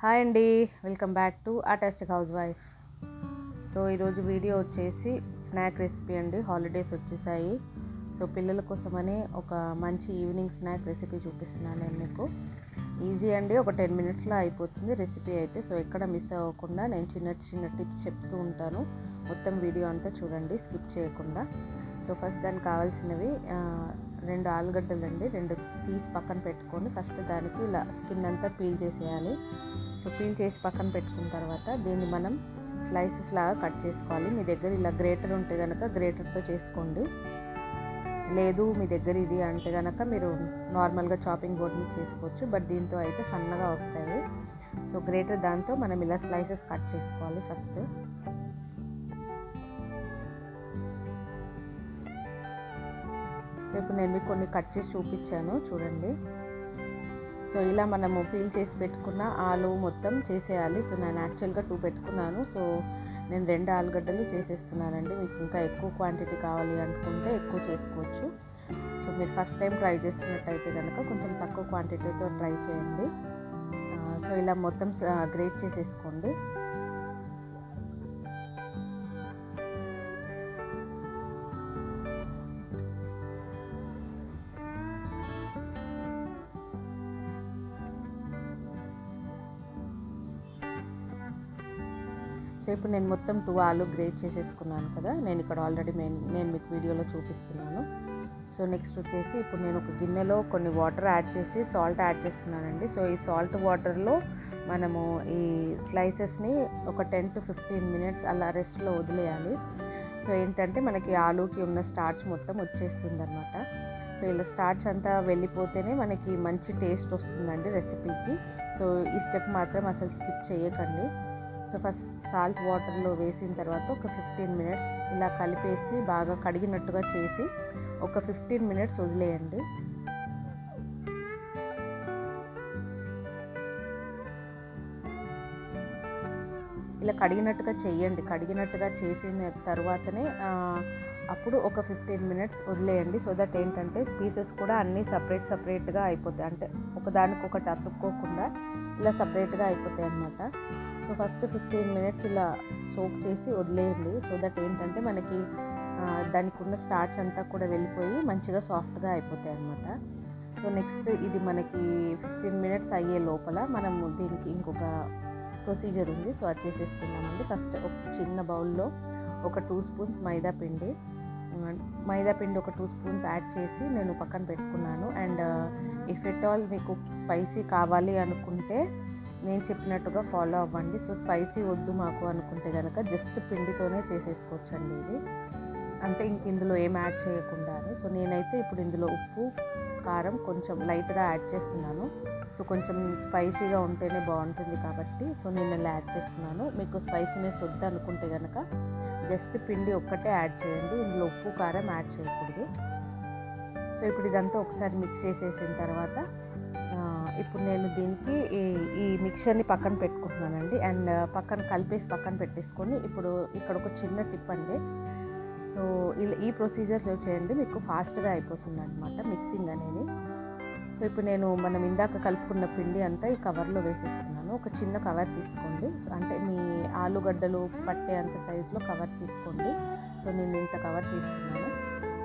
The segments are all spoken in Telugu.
హాయ్ అండి, welcome back to artistic house wife. So ఈరోజు వీడియో వచ్చేసి స్నాక్ రెసిపీ అండి. హాలిడేస్ వచ్చేసాయి, సో పిల్లల కోసమని ఒక మంచి ఈవినింగ్ స్నాక్ రెసిపీ చూపిస్తున్నాను నేను మీకు. ఈజీ అండి, ఒక 10 మినిట్స్లో అయిపోతుంది రెసిపీ అయితే. సో ఎక్కడ మిస్ అవ్వకుండా నేను చిన్న చిన్న టిప్స్ చెప్తూ ఉంటాను. మొత్తం వీడియో అంతా చూడండి, స్కిప్ చేయకుండా. సో ఫస్ట్ దానికి కావాల్సినవి 2 ఆలుగడ్డలు అండి. 2 తీసి పక్కన పెట్టుకొని ఫస్ట్ దానికి ఇలా స్కిన్ అంతా పీల్ చేసేయాలి. సో పీల్ చేసి పక్కన పెట్టుకున్న తర్వాత దీన్ని మనం స్లైసెస్ లాగా కట్ చేసుకోవాలి. మీ దగ్గర ఇలా గ్రేటర్ ఉంటే కనుక గ్రేటర్తో చేసుకోండి. లేదు మీ దగ్గర ఇది అంటే కనుక మీరు నార్మల్గా చాపింగ్ బోర్డ్ మీద చేసుకోవచ్చు, బట్ దీంతో అయితే సన్నగా వస్తాయి. సో గ్రేటర్ దాంతో మనం ఇలా స్లైసెస్ కట్ చేసుకోవాలి ఫస్ట్. సో ఇప్పుడు నేను మీకు కొన్ని కట్ చేసి చూపించాను చూడండి. సో ఇలా మనము పీల్ చేసి పెట్టుకున్న ఆలు మొత్తం చేసేయాలి. సో నేను యాక్చువల్గా 2 పెట్టుకున్నాను. సో నేను 2 ఆలుగడ్డలు చేసేస్తున్నానండి. మీకు ఇంకా ఎక్కువ క్వాంటిటీ కావాలి అనుకుంటే ఎక్కువ చేసుకోవచ్చు. సో మీరు ఫస్ట్ టైం ట్రై చేస్తున్నట్టయితే కనుక కొంచెం తక్కువ క్వాంటిటీతో ట్రై చేయండి. సో ఇలా మొత్తం గ్రేట్ చేసేసుకోండి. సో ఇప్పుడు నేను మొత్తం 2 ఆలు గ్రేట్ చేసేసుకున్నాను కదా, నేను ఇక్కడ ఆల్రెడీ నేను మీకు వీడియోలో చూపిస్తున్నాను. సో నెక్స్ట్ వచ్చేసి ఇప్పుడు నేను ఒక గిన్నెలో కొన్ని వాటర్ యాడ్ చేసి సాల్ట్ యాడ్ చేస్తున్నానండి. సో ఈ సాల్ట్ వాటర్లో మనము ఈ స్లైసెస్ని ఒక 10 to 15 మినిట్స్ అలా రెస్ట్లో వదిలేయాలి. సో ఏంటంటే మనకి ఆలూకి ఉన్న స్టార్చ్ మొత్తం వచ్చేస్తుంది అనమాట. సో ఇలా స్టార్చ్ అంతా వెళ్ళిపోతేనే మనకి మంచి టేస్ట్ వస్తుందండి రెసిపీకి. సో ఈ స్టెప్ మాత్రం అసలు స్కిప్ చేయకండి. సో ఫస్ట్ సాల్ట్ వాటర్లో వేసిన తర్వాత ఒక 15 మినిట్స్ ఇలా కలిపేసి బాగా కడిగినట్టుగా చేసి ఒక 15 మినిట్స్ వదిలేయండి. ఇలా కడిగినట్టుగా చేయండి. కడిగినట్టుగా చేసిన తర్వాతనే అప్పుడు ఒక 15 మినిట్స్ వదిలేయండి. సో దట్ ఏంటంటే పీసెస్ కూడా అన్నీ సపరేట్గా అయిపోతాయి. అంటే ఒకదానికొకటి అతుక్కోకుండా ఇలా సపరేట్గా అయిపోతాయి అన్నమాట. సో ఫస్ట్ 15 మినిట్స్ ఇలా సోక్ చేసి వదిలేయండి. సో దట్ ఏంటంటే మనకి దానికి ఉన్న స్టార్చ్ అంతా కూడా వెళ్ళిపోయి మంచిగా సాఫ్ట్గా అయిపోతాయి అన్నమాట. సో నెక్స్ట్ ఇది మనకి 15 మినిట్స్ అయ్యే లోపల మనము దీనికి ఇంకొక ప్రొసీజర్ ఉంది. సో అది చేసేసుకున్నామండి. ఫస్ట్ ఒక చిన్న బౌల్లో ఒక 2 స్పూన్స్ మైదా పిండి ఒక 2 స్పూన్స్ యాడ్ చేసి నేను పక్కన పెట్టుకున్నాను. అండ్ ఇఫ్ ఎట్ ఆల్ మీకు స్పైసీ కావాలి అనుకుంటే నేను చెప్పినట్టుగా ఫాలో అవ్వండి. సో స్పైసీ వద్దు మాకు అనుకుంటే కనుక జస్ట్ పిండితోనే చేసేసుకోవచ్చండి ఇది, అంటే ఇంక ఇందులో ఏం యాడ్ చేయకుండా. సో నేనైతే ఇప్పుడు ఇందులో ఉప్పు కారం కొంచెం లైట్గా యాడ్ చేస్తున్నాను. సో కొంచెం స్పైసీగా ఉంటేనే బాగుంటుంది కాబట్టి సో నేను ఇలా యాడ్ చేస్తున్నాను. మీకు స్పైసీనెస్ వద్దు అనుకుంటే కనుక జస్ట్ పిండి ఒక్కటే యాడ్ చేయండి, ఇందులో ఉప్పు కారం యాడ్ చేయకూడదు. సో ఇప్పుడు ఇదంతా ఒకసారి మిక్స్ చేసేసిన తర్వాత ఇప్పుడు నేను దీనికి ఈ మిక్చర్ని పక్కన పెట్టుకుంటున్నానండి. అండ్ కలిపేసి పక్కన పెట్టేసుకొని ఇప్పుడు ఇక్కడ ఒక చిన్న టిప్ అండి. సో ఈ ప్రొసీజర్లో చేయండి, మీకు ఫాస్ట్గా అయిపోతుంది అనమాట మిక్సింగ్ అనేది. సో ఇప్పుడు మనం ఇందాక కలుపుకున్న పిండి అంతా ఈ కవర్లో వేసేస్తున్నాను. ఒక చిన్న కవర్ తీసుకోండి, అంటే మీ ఆలుగడ్డలు పట్టే అంత సైజులో కవర్ తీసుకోండి. సో నేను ఇంత కవర్ తీసుకున్నాను.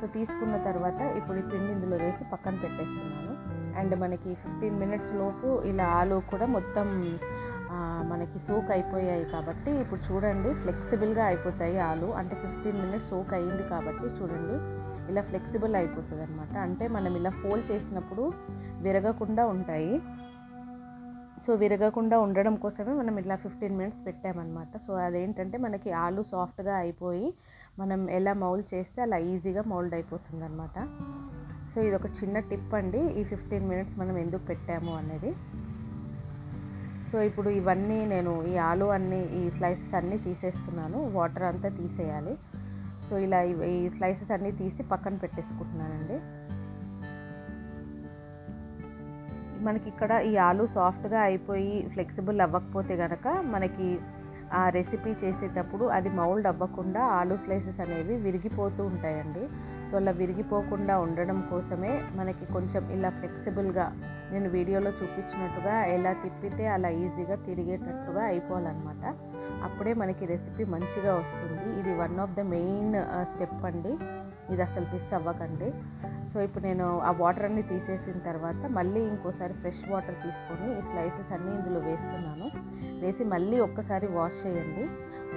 సో తీసుకున్న తర్వాత ఇప్పుడు ఈ పిండి ఇందులో వేసి పక్కన పెట్టేస్తున్నాను. అండ్ మనకి 15 మినిట్స్ లోపు ఇలా ఆలు కూడా మొత్తం మనకి సోక్ అయిపోయాయి కాబట్టి ఇప్పుడు చూడండి ఫ్లెక్సిబుల్గా అయిపోతాయి ఆలు. అంటే 15 మినిట్స్ సోక్ అయ్యింది కాబట్టి చూడండి ఇలా ఫ్లెక్సిబుల్ అయిపోతుంది అనమాట. అంటే మనం ఇలా ఫోల్డ్ చేసినప్పుడు విరగకుండా ఉంటాయి. సో విరగకుండా ఉండడం కోసమే మనం ఇలా 15 మినిట్స్ పెట్టామన్నమాట. సో అదేంటంటే మనకి ఆలు సాఫ్ట్గా అయిపోయి మనం ఎలా మౌల్డ్ చేస్తే అలా ఈజీగా మౌల్డ్ అయిపోతుంది అనమాట. సో ఇది ఒక చిన్న టిప్ అండి, ఈ 15 మినిట్స్ మనం ఎందుకు పెట్టాము అనేది. సో ఇప్పుడు ఇవన్నీ నేను ఈ ఆలు ఈ స్లైసెస్ అన్నీ తీసేస్తున్నాను, వాటర్ అంతా తీసేయాలి. సో ఇలా ఈ స్లైసెస్ అన్నీ తీసి పక్కన పెట్టేసుకుంటున్నానండి. మనకి ఇక్కడ ఈ ఆలు సాఫ్ట్గా అయిపోయి ఫ్లెక్సిబుల్ అవ్వకపోతే కనుక మనకి ఆ రెసిపీ చేసేటప్పుడు అది మౌల్డ్ అవ్వకుండా ఆలు స్లైసెస్ అనేవి విరిగిపోతూ ఉంటాయండి. సో అలా విరిగిపోకుండా ఉండడం కోసమే మనకి కొంచెం ఇలా ఫ్లెక్సిబుల్గా నేను వీడియోలో చూపించినట్టుగా ఎలా తిప్పితే అలా ఈజీగా తిరిగేటట్టుగా అయిపోవాలన్నమాట. అప్పుడే మనకి రెసిపీ మంచిగా వస్తుంది. ఇది one of the main step అండి, ఇది అసలు మిస్ అవ్వకండి. సో ఇప్పుడు నేను ఆ వాటర్ అన్నీ తీసేసిన తర్వాత మళ్ళీ ఇంకోసారి ఫ్రెష్ వాటర్ తీసుకొని ఈ స్లైసెస్ అన్నీ ఇందులో వేస్తున్నాను. వేసి మళ్ళీ ఒక్కసారి వాష్ చేయండి.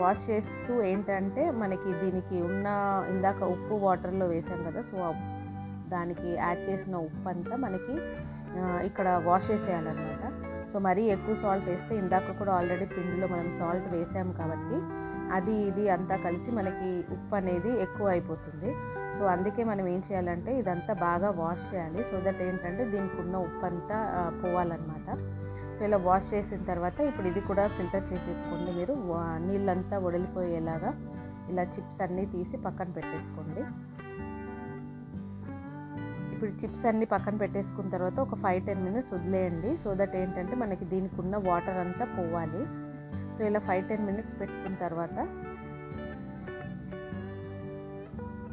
వాష్ చేస్తూ ఏంటంటే మనకి దీనికి ఉన్న ఇందాక ఉప్పు వాటర్లో వేసాం కదా, సో దానికి యాడ్ చేసిన ఉప్పు అంతా మనకి ఇక్కడ వాష్ చేసేయాలన్నమాట. సో మరీ ఎక్కువ సాల్ట్ వేస్తే ఇందాక కూడా ఆల్రెడీ పిండిలో మనం సాల్ట్ వేసాము కాబట్టి అది ఇది అంతా కలిసి మనకి ఉప్పు అనేది ఎక్కువ అయిపోతుంది. సో అందుకే మనం ఏం చేయాలంటే ఇదంతా బాగా వాష్ చేయాలి. సో దట్ ఏంటంటే దీనికి ఉన్న ఉప్పు అంతా పోవాలన్నమాట. సో ఇలా వాష్ చేసిన తర్వాత ఇప్పుడు ఇది కూడా ఫిల్టర్ చేసేసుకోండి. మీరు నీళ్ళంతా వడిలిపోయేలాగా ఇలా చిప్స్ అన్నీ తీసి పక్కన పెట్టేసుకోండి. ఇప్పుడు చిప్స్ అన్నీ పక్కన పెట్టేసుకున్న తర్వాత ఒక 5-10 మినిట్స్ వదిలేయండి. సో దట్ ఏంటంటే మనకి దీనికి ఉన్న వాటర్ అంతా పోవాలి. సో ఇలా 5-10 మినిట్స్ పెట్టుకున్న తర్వాత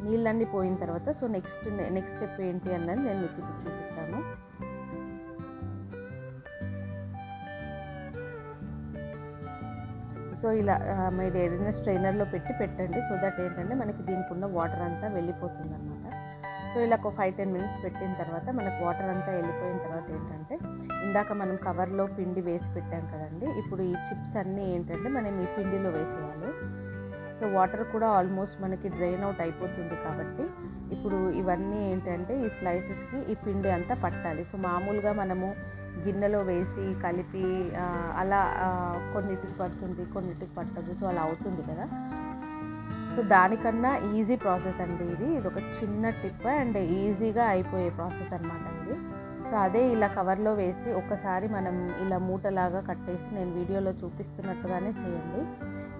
నీళ్ళన్నీ పోయిన తర్వాత సో నెక్స్ట్ స్టెప్ ఏంటి అన్నది నేను మీకు ఇప్పుడు చూపిస్తాను. సో ఇలా మీరు ఏదైనా స్ట్రైనర్లో పెట్టండి. సో దట్ ఏంటంటే మనకి దీనికి ఉన్న వాటర్ అంతా వెళ్ళిపోతుంది అనమాట. సో ఇలా ఒక 5-10 మినిట్స్ పెట్టిన తర్వాత మనకు వాటర్ అంతా వెళ్ళిపోయిన తర్వాత ఏంటంటే ఇందాక మనం కవర్లో పిండి వేసి పెట్టాం కదండి, ఇప్పుడు ఈ చిప్స్ అన్నీ ఏంటంటే మనం ఈ పిండిలో వేసేయాలి. సో వాటర్ కూడా ఆల్మోస్ట్ మనకి డ్రైన్ అవుట్ అయిపోతుంది కాబట్టి ఇప్పుడు ఇవన్నీ ఏంటంటే ఈ స్లైసెస్కి ఈ పిండి అంతా పట్టాలి. సో మామూలుగా మనము గిన్నెలో వేసి కలిపి అలా కొన్నిటికి పడుతుంది, కొన్నిటికి పట్టదు, సో అలా అవుతుంది కదా. సో దానికన్నా ఈజీ ప్రాసెస్ అండి ఇది ఒక చిన్న టిప్ అండ్ ఈజీగా అయిపోయే ప్రాసెస్ అన్నమాట ఇది. సో అదే ఇలా కవర్లో వేసి ఒక్కసారి మనం ఇలా మూటలాగా కట్టేసి నేను వీడియోలో చూపిస్తున్నట్టుగానే చేయండి.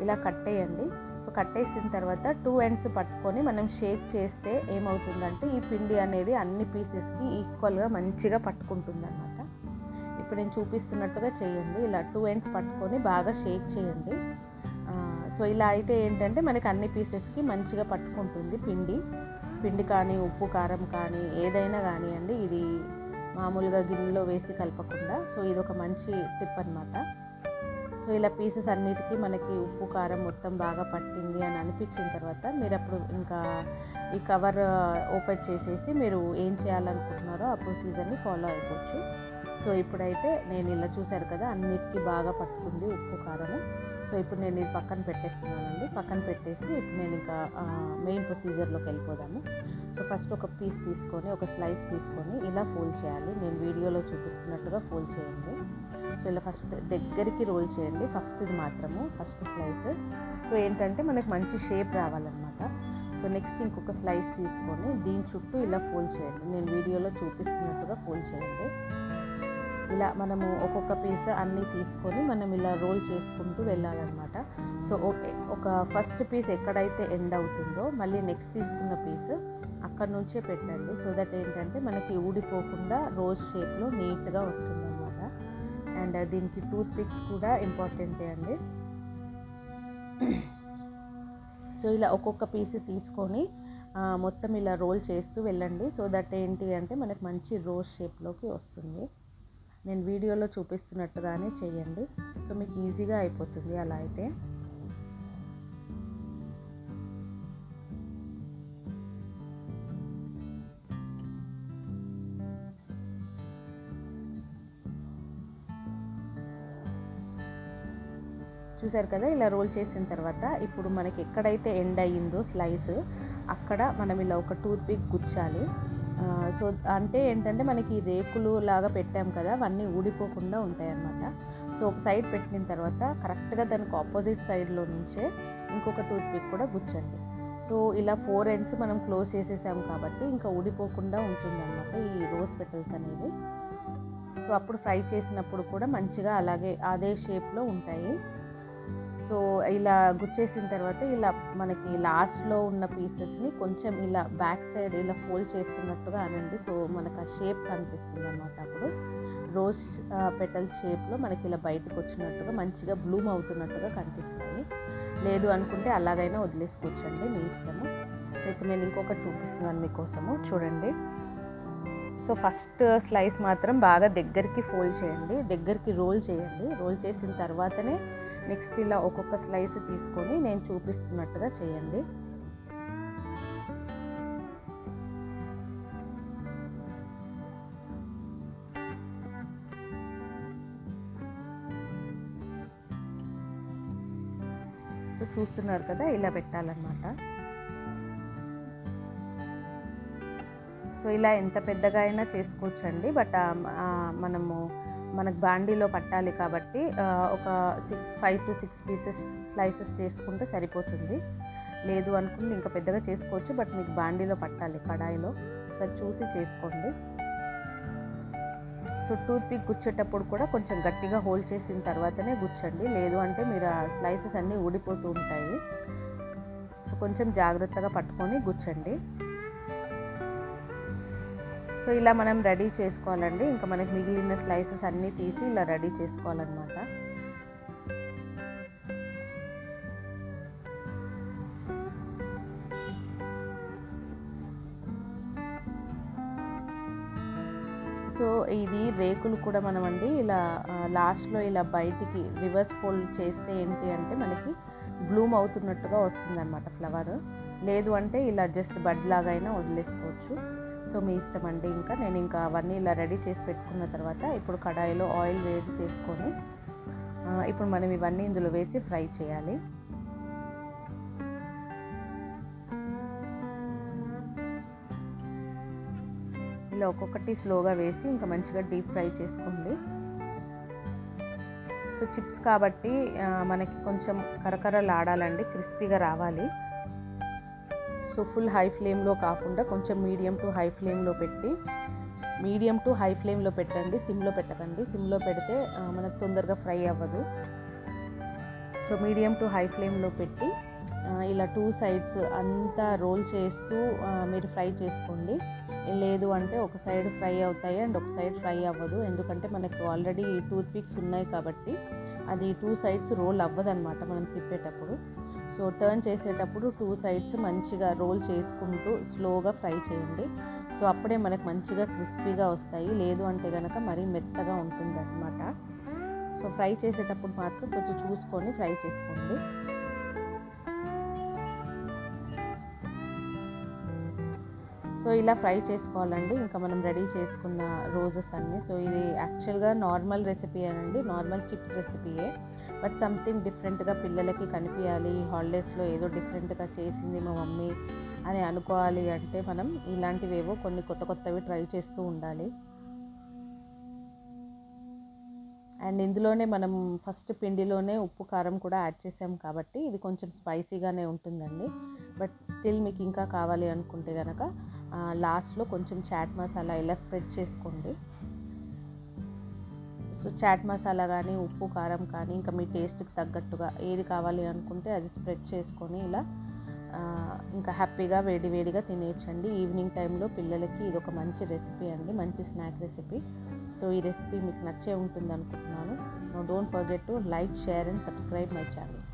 ఇలా కట్టేయండి. సో కట్టేసిన తర్వాత 2 ends పట్టుకొని మనం షేక్ చేస్తే ఏమవుతుందంటే ఈ పిండి అనేది అన్ని పీసెస్కి ఈక్వల్గా మంచిగా పట్టుకుంటుంది అన్నమాట. ఇప్పుడు నేను చూపిస్తున్నట్టుగా చేయండి. ఇలా 2 ends పట్టుకొని బాగా షేక్ చేయండి. సో ఇలా అయితే ఏంటంటే మనకి అన్ని పీసెస్కి మంచిగా పట్టుకుంటుంది పిండి కానీ ఉప్పు కారం కానీ ఏదైనా కానివ్వండి, ఇది మామూలుగా గిన్నెలో వేసి కలపకుండా. సో ఇది ఒక మంచి టిప్ అన్నమాట. సో ఇలా పీసెస్ అన్నిటికీ మనకి ఉప్పు కారం మొత్తం బాగా పట్టింది అని అనిపించిన తర్వాత మీరు అప్పుడు ఇంకా ఈ కవర్ ఓపెన్ చేసేసి మీరు ఏం చేయాలనుకుంటున్నారో ఆ ప్రొసీజర్ని ఫాలో అయిపోవచ్చు. సో ఇప్పుడైతే నేను ఇలా చూశారు కదా, అన్నిటికీ బాగా పట్టుకుంది ఉప్పు కారము. సో ఇప్పుడు నేను ఇది పక్కన పెట్టేస్తున్నానండి. పక్కన పెట్టేసి ఇప్పుడు నేను ఇంకా మెయిన్ ప్రొసీజర్లోకి వెళ్ళిపోదాము. సో ఫస్ట్ ఒక పీస్ తీసుకొని ఒక స్లైస్ తీసుకొని ఇలా ఫోల్డ్ చేయాలి. నేను వీడియోలో చూపిస్తున్నట్టుగా ఫోల్డ్ చేయండి. సో ఇలా ఫస్ట్ దగ్గరికి రోల్ చేయండి, ఫస్ట్ స్లైస్. సో ఏంటంటే మనకి మంచి షేప్ రావాలన్నమాట. సో నెక్స్ట్ ఇంకొక స్లైస్ తీసుకొని దీని చుట్టూ ఇలా ఫోల్డ్ చేయండి. నేను వీడియోలో చూపిస్తున్నట్టుగా ఫోల్డ్ చేయండి. ఇలా మనము ఒక్కొక్క పీస్ అన్నీ తీసుకొని మనం ఇలా రోల్ చేసుకుంటూ వెళ్ళాలన్నమాట. సో ఒక ఫస్ట్ పీస్ ఎక్కడైతే ఎండ్ అవుతుందో మళ్ళీ నెక్స్ట్ తీసుకున్న పీస్ అక్కడ నుంచే పెట్టండి. సో దట్ ఏంటంటే మనకి ఊడిపోకుండా రోజ్ షేప్లో నీట్గా వస్తుందన్నమాట. అండ్ దీనికి టూత్ పిక్స్ కూడా ఇంపార్టెంటే అండి. సో ఇలా ఒక్కొక్క పీస్ తీసుకొని మొత్తం ఇలా రోల్ చేస్తూ వెళ్ళండి. సో దట్ ఏంటి అంటే మనకి మంచి రోజ్ షేప్లోకి వస్తుంది. నేను వీడియోలో చూపిస్తున్నట్టుగానే చేయండి. సో మీకు ఈజీగా అయిపోతుంది అలా అయితే. చూసారు కదా, ఇలా రోల్ చేసిన తర్వాత ఇప్పుడు మనకి ఎక్కడైతే ఎండ్ అయ్యిందో స్లైస్ అక్కడ మనం ఇలా ఒక టూత్ పిక్ గుచ్చాలి. సో అంటే ఏంటంటే మనకి రేకులు లాగా పెట్టాం కదా, అవన్నీ ఊడిపోకుండా ఉంటాయి అన్నమాట. సో ఒక సైడ్ పెట్టిన తర్వాత కరెక్ట్గా దానికి ఆపోజిట్ సైడ్లో నుంచే ఇంకొక టూత్ పిక్ కూడా గుచ్చండి. సో ఇలా 4 ends మనం క్లోజ్ చేసేసాం కాబట్టి ఇంకా ఊడిపోకుండా ఉంటుంది అన్నమాట ఈ రోజ్ పెటల్స్ అనేవి. సో అప్పుడు ఫ్రై చేసినప్పుడు కూడా మంచిగా అలాగే అదే షేప్లో ఉంటాయి. సో ఇలా గుచ్చేసిన తర్వాత ఇలా మనకి లాస్ట్లో ఉన్న పీసెస్ని కొంచెం ఇలా బ్యాక్ సైడ్ ఇలా ఫోల్డ్ చేస్తున్నట్టుగా అనండి. సో మనకు ఆ షేప్ కనిపిస్తుంది అన్నమాట. అప్పుడు రోజ్ పెటల్స్ షేప్లో మనకి ఇలా బయటకు వచ్చినట్టుగా మంచిగా బ్లూమ్ అవుతున్నట్టుగా కనిపిస్తాయి. లేదు అనుకుంటే అలాగైనా వదిలేసుకోవచ్చండి, మీ ఇష్టము. సో ఇప్పుడు నేను ఇంకొకటి చూపిస్తున్నాను మీకోసము, చూడండి. సో ఫస్ట్ స్లైస్ మాత్రం బాగా దగ్గరికి ఫోల్డ్ చేయండి, దగ్గరికి రోల్ చేయండి. రోల్ చేసిన తర్వాతనే నెక్స్ట్ ఇలా ఒక్కొక్క స్లైస్ తీసుకొని నేను చూపిస్తున్నట్టుగా చేయండి. సో చూస్తున్నారు కదా, ఇలా పెట్టాలన్నమాట. సో ఇలా ఎంత పెద్దగా అయినా చేసుకోవచ్చండి, బట్ మనకు బాండీలో పట్టాలి కాబట్టి ఒక 5 to 6 పీసెస్ స్లైసెస్ చేసుకుంటే సరిపోతుంది. లేదు అనుకుంటే ఇంకా పెద్దగా చేసుకోవచ్చు, బట్ మీకు బాండీలో పట్టాలి, కడాయిలో. సో అది చూసి చేసుకోండి. సో టూత్ పిక్ గుచ్చేటప్పుడు కూడా కొంచెం గట్టిగా హోల్డ్ చేసిన తర్వాతనే గుచ్చండి, లేదు అంటే మీరు ఆ స్లైసెస్ అన్నీ ఊడిపోతూ ఉంటాయి. సో కొంచెం జాగ్రత్తగా పట్టుకొని గుచ్చండి. సో ఇలా మనం రెడీ చేసుకోవాలండి. ఇంకా మనకి మిగిలిన స్లైసెస్ అన్నీ తీసి ఇలా రెడీ చేసుకోవాలన్నమాట. సో ఇది రేకులు కూడా మనమండి ఇలా లాస్ట్లో ఇలా బయటికి రివర్స్ ఫోల్డ్ చేస్తే ఏంటి అంటే మనకి బ్లూమ్ అవుతున్నట్టుగా వస్తుందన్నమాట ఫ్లవర్. లేదు అంటే ఇలా జస్ట్ బడ్ లాగా అయినా వదిలేసుకోవచ్చు. సో మీ ఇష్టం అండి. నేను అవన్నీ ఇలా రెడీ చేసి పెట్టుకున్న తర్వాత ఇప్పుడు కడాయిలో ఆయిల్ వేడి చేసుకొని ఇప్పుడు మనం ఇవన్నీ ఇందులో వేసి ఫ్రై చేయాలి. ఇలా ఒక్కొక్కటి స్లోగా వేసి ఇంకా మంచిగా డీప్ ఫ్రై చేసుకోండి. సో చిప్స్ కాబట్టి మనకి కొంచెం కరకరలాడాలండి, క్రిస్పీగా రావాలి. సో ఫుల్ హై ఫ్లేమ్లో కాకుండా కొంచెం మీడియం టు హై ఫ్లేమ్లో పెట్టండి, సిమ్లో పెట్టకండి. సిమ్లో పెడితే మనకు తొందరగా ఫ్రై అవ్వదు. సో మీడియం టు హై ఫ్లేమ్లో పెట్టి ఇలా 2 సైడ్స్ అంతా రోల్ చేస్తూ మీరు ఫ్రై చేసుకోండి. లేదు అంటే ఒక సైడ్ ఫ్రై అవుతాయి అండ్ ఒక సైడ్ ఫ్రై అవ్వదు, ఎందుకంటే మనకు ఆల్రెడీ టూత్ పిక్స్ ఉన్నాయి కాబట్టి అది 2 సైడ్స్ రోల్ అవ్వదన్నమాట మనం తిప్పేటప్పుడు. సో టర్న్ చేసేటప్పుడు 2 సైడ్స్ మంచిగా రోల్ చేసుకుంటూ స్లోగా ఫ్రై చేయండి. సో అప్పుడే మనకు మంచిగా క్రిస్పీగా వస్తాయి, లేదు అంటే కనుక మరీ మెత్తగా ఉంటుంది అన్నమాట. సో ఫ్రై చేసేటప్పుడు మాత్రం కొంచెం చూసుకొని ఫ్రై చేసుకోండి. సో ఇలా ఫ్రై చేసుకోవాలండి. ఇంకా మనం రెడీ చేసుకున్న రోజెస్ అన్నీ. సో ఇది యాక్చువల్గా నార్మల్ రెసిపీ అనండి, నార్మల్ చిప్స్ రెసిపీయే, బట్ సంథింగ్ డిఫరెంట్గా పిల్లలకి కనిపించాలి, హాలిడేస్లో ఏదో డిఫరెంట్గా చేసింది మా మమ్మీ అని అనుకోవాలి అంటే మనం ఇలాంటివేవో కొన్ని కొత్తవి ట్రై చేస్తూ ఉండాలి. అండ్ ఇందులోనే మనం ఫస్ట్ పిండిలోనే ఉప్పు కారం కూడా యాడ్ చేసాం కాబట్టి ఇది కొంచెం స్పైసీగానే ఉంటుందండి. బట్ స్టిల్ మీకు ఇంకా కావాలి అనుకుంటే కనుక లాస్ట్లో కొంచెం చాట్ మసాలా ఇలా స్ప్రెడ్ చేసుకోండి. సో చాట్ మసాలా కానీ ఉప్పు కారం కానీ ఇంకా మీ టేస్ట్కి తగ్గట్టుగా ఏది కావాలి అనుకుంటే అది స్ప్రెడ్ చేసుకొని ఇలా ఇంకా హ్యాపీగా వేడివేడిగా తినేయచ్చండి. ఈవినింగ్ టైంలో పిల్లలకి ఇది ఒక మంచి రెసిపీ అండి, మంచి స్నాక్ రెసిపీ. సో ఈ రెసిపీ మీకు నచ్చే ఉంటుంది అనుకుంటున్నాను. Don't forget to like, share and subscribe my channel.